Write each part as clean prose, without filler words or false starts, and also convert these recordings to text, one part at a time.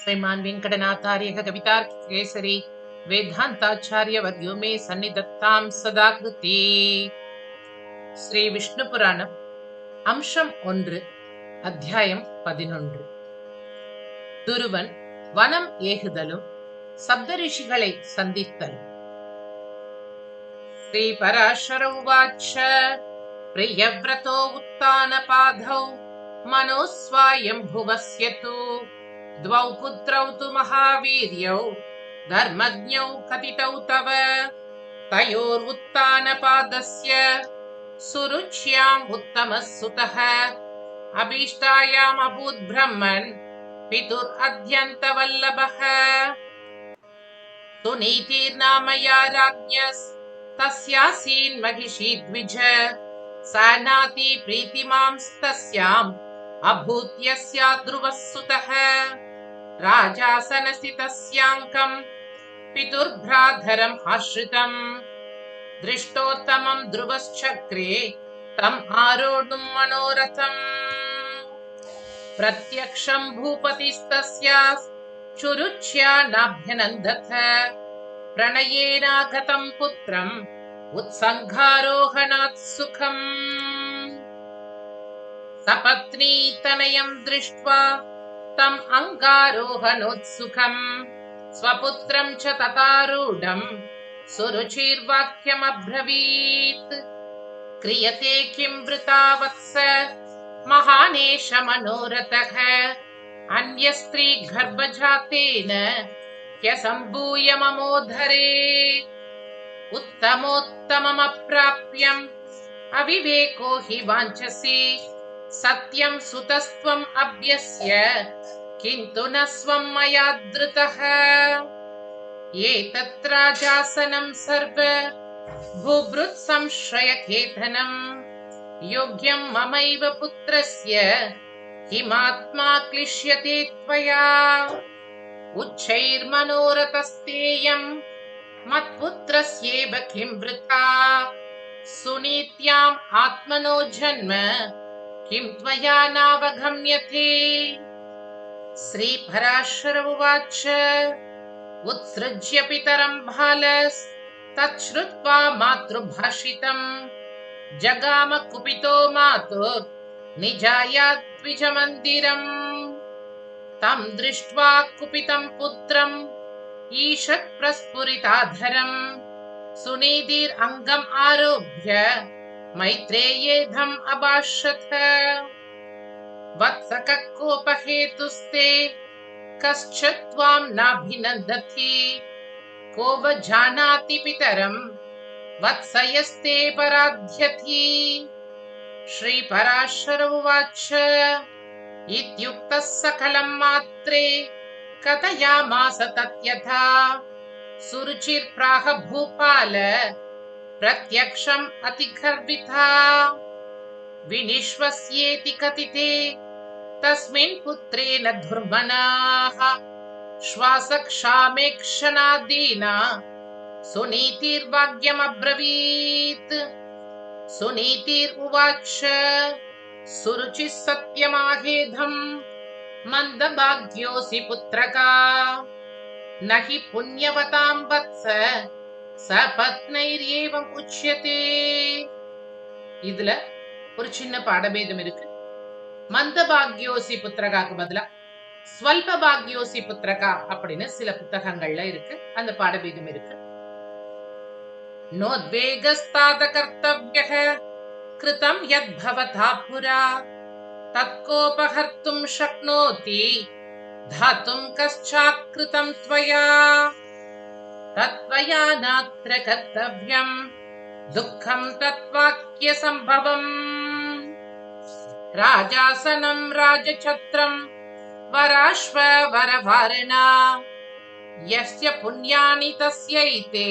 श्रीमान वेंकटनाथार्य कवितार्किकेसरी वेदांताचार्य वर्यो मे सन्निधत्तां सदा कृते। श्री विष्णु पुराणम अंशम 1 अध्यायम 11 துருவன் வனம் ஏகுதலும் சப்தரிஷிகளை சந்தித்தலும். ஸ்ரீ பராசர உவாச்ச प्रियव्रतो उत्तानपाधौ मनोस्वायम्भुवस्य तु द्वौ पुत्रौ तु महावीर्यौ धर्मज्ञौ कथितौ तव तयोरुत्तानपादस्य सुरुच्याम् उत्तमः सुतः अभीष्टायाम् अभूत् ब्रह्मन् पितुरद्यन्तवल्लभः सुनीतिर्नामया राज्ञस्तस्यासीन् महिषी द्विज सा नाति प्रीतिमांस्तस्याम् अभूत् यस्या ध्रुवः सुतः राजासनस्थितस्याङ्कम् पितुर्भ्राधरम् आश्रितम् दृष्टोत्तमम् ध्रुवश्चक्रे तम् आरोढुम् मनोरथम् प्रत्यक्षम् भूपतिस्तस्या चुरुच्या नाभ्यनन्दथ प्रणयेनागतम् पुत्रम् उत्सङ्घारोहणात् सुखम् सपत्नी तनयम् दृष्ट्वा तम् अङ्गारोहणोत्सुकम् स्वपुत्रम् च ततारूढम् सुरुचिर्वाक्यमब्रवीत् क्रियते किं वृता वत्स महानेश मनोरथः अन्यस्त्री गर्भजातेन ह्यसम्भूय ममोदरे उत्तमोत्तममप्राप्यम् अविवेको हि वाञ्छसि सत्यं सुतस्त्वम् अभ्यस्य किन्तु न स्वं मया धृतः एतत्राजासनं सर्व भूभृत् संश्रयकेतनम् योग्यं ममैव पुत्रस्य किमात्मा क्लिश्यते त्वया उच्चैर्मनोरथस्तेयम् मत्पुत्रस्येव किं वृथा सुनीत्याम् आत्मनो जन्म किं त्वया नावगम्यते। श्रीपराशर उवाच उत्सृज्य पितरं बालस्तच्छ्रुत्वा मातृभाषितम् जगाम कुपितो मातुर् निजाया द्विजमन्दिरम् तं दृष्ट्वा कुपितं पुत्रम् ईषत् प्रस्फुरिताधरम् सुनीतिरङ्गम् आरोप्य मैत्रेयेधम् अभाषत वत्स कोपहेतुस्ते कश्च त्वां नाभिनन्दति को व जानाति पितरम् वत्स यस्ते पराध्यति। श्रीपराशर उवाच इत्युक्तः सकलं मात्रे कथयामास तत्यथा सुरुचिर्प्राह भूपाल प्रत्यक्षम् अतिगर्विता विनिश्वस्येति कथिते तस्मिन् पुत्रेण धुर्मणाः श्वासक्षामेक्षणादीना सुनीतिर्वाक्यमब्रवीत्। सुनीतिरुवाच सुरुचिः सत्यमाहेधम् मंदभाग्योऽसि पुत्रका न हि पुण्यवतां वत्स सपत्नैर्येवम् उच्यते। இதுல ஒரு சின்ன பாடபேதம் இருக்கு. மந்தபாக்யோசி புத்திரகாக்கு பதிலா ஸ்வல்ப பாக்யோசி புத்திரகா அப்படின்னு சில புத்தகங்கள்ல இருக்கு. அந்த பாடபேதம் இருக்கு. நோத்வேகஸ்தாத கர்த்தவ்யः கிருதம் யத் பவதா புரா तत्कोपहर्तुं शक्नोति धातुं कश्चाकृतं त्वया तत्त्वया नात्र कर्तव्यं दुःखं तत्वाक्यसम्भवम् राजासनं राजछत्रं वराश्ववरवारणा यस्य पुण्यानि तस्यैते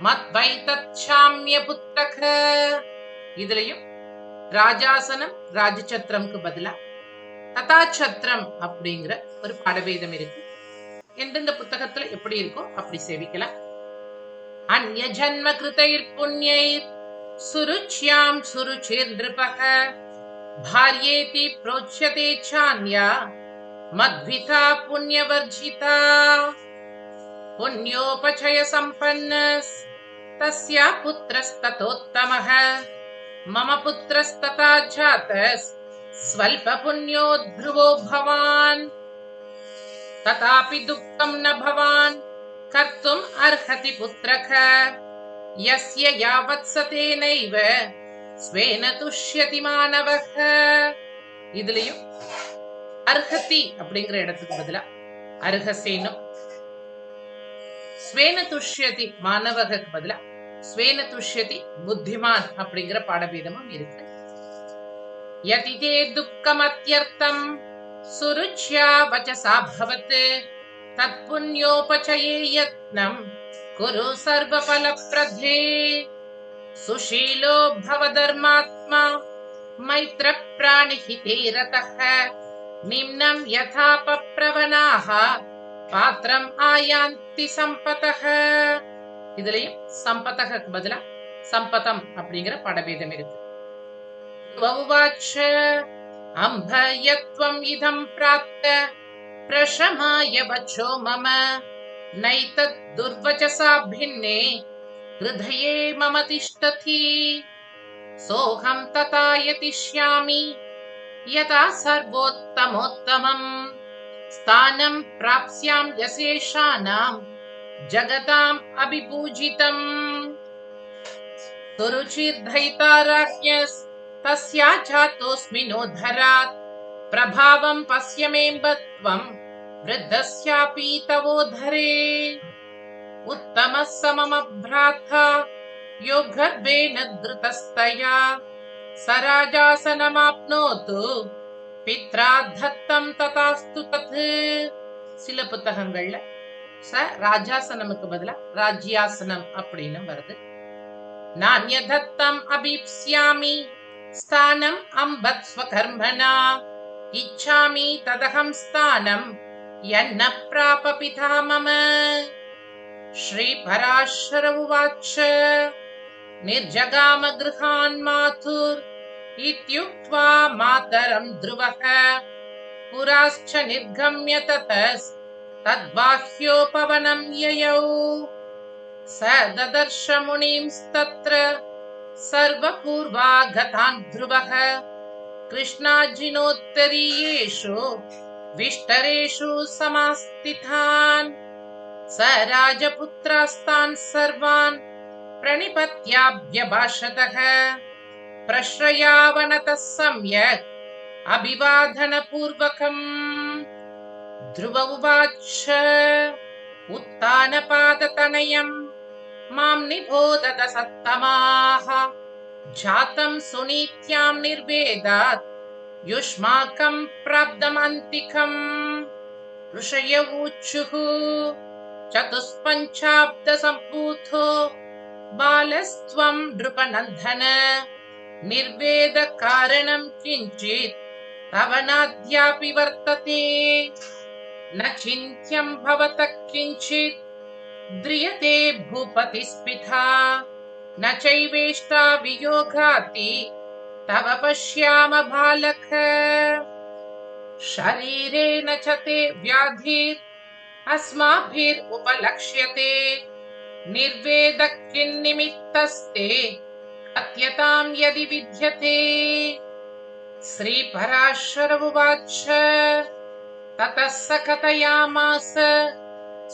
मद्वैतच्छाम्यपुत्रक। இதுலயும் ராஜாசனம் ராஜசத்திரம்க்கு பதிலா ததாச்சத்திரம் அப்படிங்கிற ஒரு பாடபேதம் இருக்கு. எந்தெந்த புத்தகத்துல எப்படி இருக்கோ அப்படி சேவிக்கலாம். அந்ய ஜன்ம கிருதைர் புண்ணியைர் சுருச்யாம் சுருச்சிர் நிருபக भार्येति प्रोच्यते चान्या मद्विता पुण्यवर्जिता पुण्योपचय सम्पन्नस्तस्या पुत्रस्ततोत्तमः मम पुत्रस्तथा जातस्स्वल्पपुण्यो ध्रुवो भवान् तथापि दुःखं न भवान् कर्तुम् अर्हति पुत्रः यस्य यावत्सतेनैव स्वेन तुष्यति मानवः. இதுலயும் அர்ஹதி அப்படிங்கிற இடத்துக்கு பதிலா அர்ஹசேனும், ஸ்வேன துஷ்யதி மாணவகக்கு பதிலா ஸ்வேன துஷ்யதி புத்திமான் அப்படிங்கிற பாடபேதமும் இருக்கு. யதிதே துக்கமத்யர்த்தம் சுருச்யா வச்சசா பவத் தத் புண்ணியோபசயே யத்னம் குரு சர்வபலப்ரதே சுஷீலோ பவ தர்மாத்மா மைத்ர பிராணிஹிதே ரதः நிம்னம் யதா பப்ரவனாஹ பாத்ரம் ஆயாந்தி சம்பதः. இதுலயும் சம்பதக்கு பதிலா சம்பதம் அப்படிங்கிற படபேதம் இருக்கு. உவாச்ச அம்பயத்வம் இதம் பிராப்த பிரஷமாய வச்சோ மம நைதத் துர்வச்சசா பின்னே ஹிருதயே மம திஷ்டதி சோகம் ததா யதிஷ்யாமி யதா சர்வோத்தமோத்தமம் ஸ்தானம் பிராப்ஸ்யாம் யசேஷானாம் ஜகதாம் அபிபூஜிதம். சுருச்சிர்தயிதா ராஜ்ஞஸ் தஸ்யா சாதோஸ்மி நோதராத் பிரபாவம் பஸ்யமேம்பத்வம் விருத்தஸ்யாபி தவோதரே உத்தமः சமம भ्राता யோ கர்ப்பேன த்ருதஸ்தயா ச ராஜாசனமாப்னோது பித்ரா தத்தம் ததாஸ்து தத். சில புத்தகங்கள்ல ச ராஜாசனமுக்கு பதிலா ராஜ்யாசனம் அப்படின்னு வருது. நான்யதத்தம் அபீப்ஸ்யாமி ஸ்தானம் அம்பத் ஸ்வகர்மணா இச்சாமி ததகம் ஸ்தானம் யன்ன ப்ராப பிதா மம. ஸ்ரீ பராசர உவாச்ச நிர்ஜகாம கிருஹான் மாதுர் இத்யுக்த்வா மாதரம் த்ருவः புராஸ்ச நிர்கம்ய ததஸ் தத்பாஹ்யோபவனம் யயௌ ச ததர்ஷ முனிம்ஸ்தத்ர சர்வபூர்வாகதான் த்ருவः கிருஷ்ணாஜினோத்தரீயேஷு விஷ்டரேஷு சமாஸ்திதான் स राजपुत्रास्तान् सर्वान् प्रणिपत्याभ्यभाषतः प्रश्रयावनतः सम्यक् अभिवादनपूर्वकम्. ध्रुव उवाच उत्तानपादतनयम् मां निबोधत सत्तमाः जातं सुनीत्यां निर्वेदात् युष्माकं प्राप्तमन्तिकम्. ऋषय ऊचुः चतुष्पञ्चाब्द सम्भूतो बालस्त्वं नृपनन्दन निर्वेद कारणं किञ्चित् तव नाद्यापि वर्तते न चिन्त्यं भवतः किञ्चित् द्रियते भूपतिस्पिता न चैवेष्टा वियोगाति तव पश्याम बालक शरीरेण च ते व्याधिर् अस्माभिरुपलक्ष्यते निर्वेदः किन्निमित्तस्ते कथ्यतां यदि विद्यते. श्रीपराशर उवाच ततः स कथयामास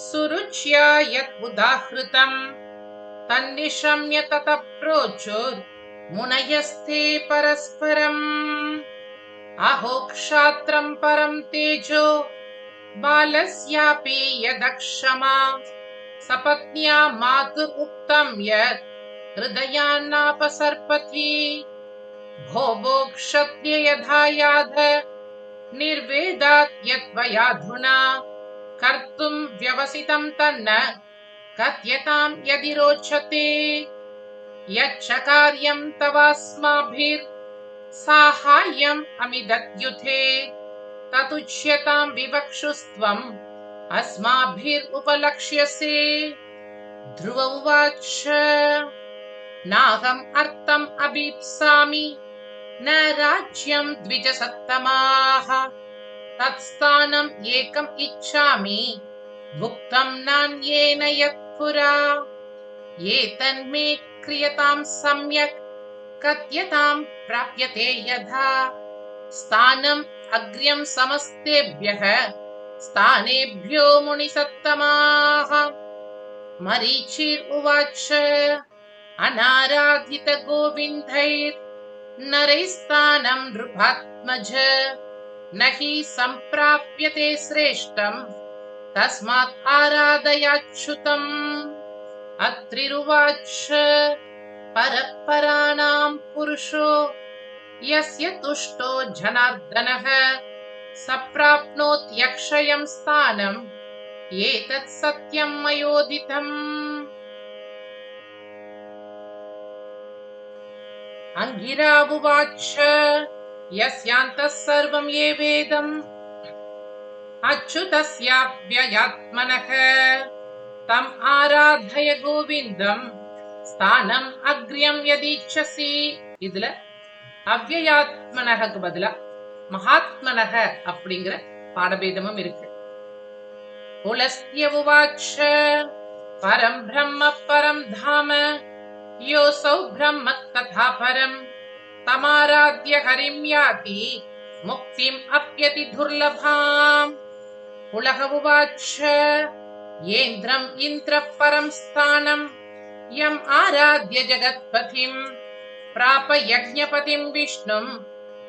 सुरुच्या यत् उदाहृतम् तन्निशम्य ततः प्रोचुर्मुनयस्ते परस्परम् अहो क्षात्रं परं तेजो बालस्यापि यदक्षमा सपत्न्या मातुरुक्तं यत् हृदयान्नापसर्पति भो भो क्षत्रिय यथा याध निर्वेदात् यत्त्वयाधुना कर्तुं व्यवसितं तन्न कथ्यतां यदि रोचते यच्च कार्यं तवास्माभिर्साहाय्यम् अमिदद्युते ततुच्यतां विवक्षुस्त्वम् अस्माभिरुपलक्ष्यसे. ध्रुव उवाच नाहम् अर्थम् अभीप्सामि न राज्यं द्विजसत्तमाः तत्स्थानम् एकम् इच्छामि भुक्तं नान्येन यत्पुरा एतन्मे क्रियतां सम्यक् कथ्यतां प्राप्यते यथा स्थानम् अग्र्यं समस्तेभ्यः स्थानेभ्यो मुनिसत्तमाः मरीचिर्उवाच अनाराधित गोविन्दैर्नरैस्तानं नृपात्मज न हि सम्प्राप्यते श्रेष्ठम् तस्मात् आराधयाच्युतम् अत्रिरुवाच परपराणां पुरुषो यस्य तुष्टो जनार्दनः स प्राप्नोत्यक्षयं स्थानम् एतत् सत्यं मयोदितम्। अंगिरावुवाच यस्यान्तः सर्वं ये वेदम् अच्युतस्याव्ययात्मनः तम् आराधय गोविन्दम् स्थानम् अग्र्यं यदीच्छसि இதுல அவ்யயாத்மனஹக்கு பதிலா மகாத்மனஹ அப்படிங்கிற பாடபேதமும் இருக்கு. புலஸ்த்ய உவாச்ச பரம் பிரம்ம பரம் தாம யோசௌ பிரம்ம ததா பரம் தமாராத்ய ஹரிம் யாதி முக்திம் அப்யதி துர்லபாம். புலக உவாச்ச ஏந்திரம் இந்திர பரம் ஸ்தானம் யம் ஆராத்ய ஜகத்பதிம் प्राप यज्ञपतिं विष्णुं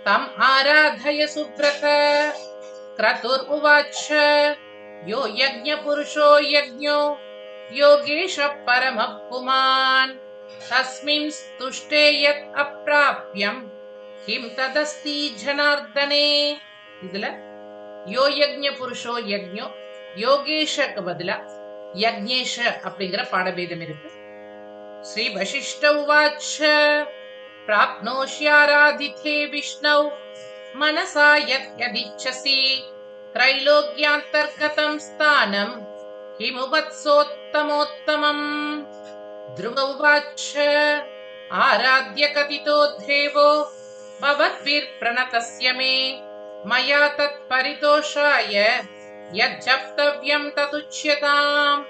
तम् आराधय सुव्रत. क्रतुर्उवाच यो यज्ञपुरुषो यज्ञो योगेश परमः पुमान् तस्मिन् स्तुष्टे यत् अप्राप्यं किं तदस्ति जनार्दने. இதுல யோ யஜ்ஞ புருஷோ யஜ்ஞோ யோகேஷக்கு பதிலா யஜ்ஞேஷ அப்படிங்கிற பாடபேதம் இருக்கு. ஸ்ரீ வசிஷ்ட உவாச்ச प्राप्नोष्याराधिते विष्णौ मनसा यद्यदिच्छसि त्रैलोक्यान्तर्गतं स्थानं किमु वत्सोत्तमोत्तमम्. ध्रुव उवाच आराध्य कथितो देवो भवद्भिर्प्रणतस्य मे मया तत्परितोषाय यज्जप्तव्यं तदुच्यताम्.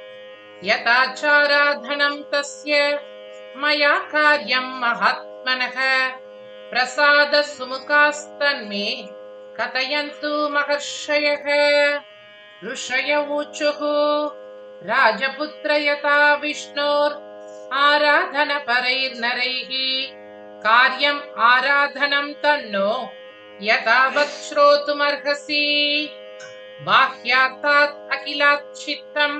यथाचाराधनं तस्य मया कार्यं महात्मनः प्रसाद सुमुखास्तन्मे कथयन्तु महर्षयः. ऋषय ऊचुः राजपुत्र यथा विष्णोर् आराधन परैर्नरैः कार्यम् आराधनं तन्नो यथावत् श्रोतुमर्हसि. बाह्यार्थात् अखिलात् चित्तं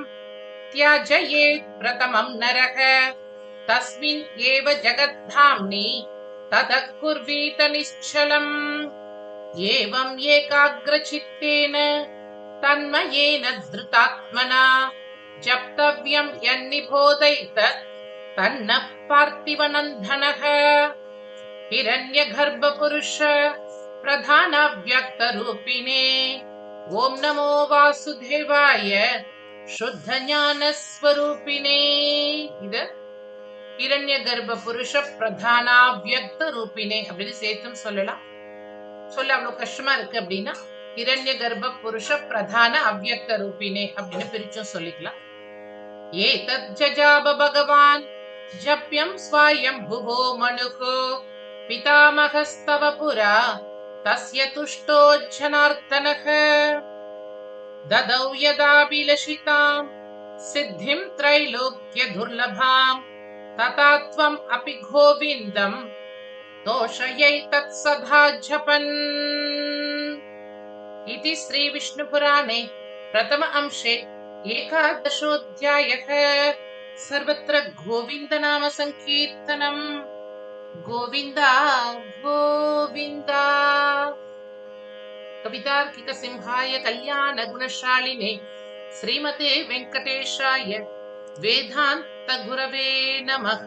त्याजयेत् प्रथमं नरः तस्मिन् एव जगद्धाम्नि ततः कुर्वीत निश्चलम्. एवम् एकाग्रचित्तेन तन्मयेन धृतात्मना जप्तव्यं यन्निबोधयेत् तन्न पार्थिवनन्दनः. हिरण्यगर्भपुरुष प्रधानाव्यक्तरूपिणे ॐ नमो वासुदेवाय शुद्ध ஞானஸ்வரூபிணே. இது இரண்ய கர்ப்ப புருஷ பிரதானாவ்யக்த ரூபிணே அப்படின்னு சேர்த்தும் சொல்லலாம். சொல்ல அவ்வளவு கஷ்டமா இருக்கு அப்படின்னா இரண்ய கர்ப்ப புருஷ பிரதான அவ்யக்த ரூபிணே அப்படின்னு பிரிச்சும் சொல்லிக்கலாம். ஏதத் ஜஜாப பகவான் ஜப்யம் ஸ்வயம் புவோ மனுகோ பிதாமகஸ்தவ புரா தஸ்ய துஷ்டோ ஜனார்தனः ददौ यदाभिलषितां सिद्धिं त्रैलोक्य दुर्लभां तथा त्वम् अपि गोविन्दं तोषयैतत् सदा जपन्. इति श्री विष्णुपुराणे प्रथम अंशे एकादशोऽध्यायः. सर्वत्र गोविन्द नाम संकीर्तनम्. गोविन्दा गोविन्दा. कवितार्किक सिंहाय कल्याण गुणशालिने श्रीमते वेंकटेशाय वेदांत गुरवे नमः.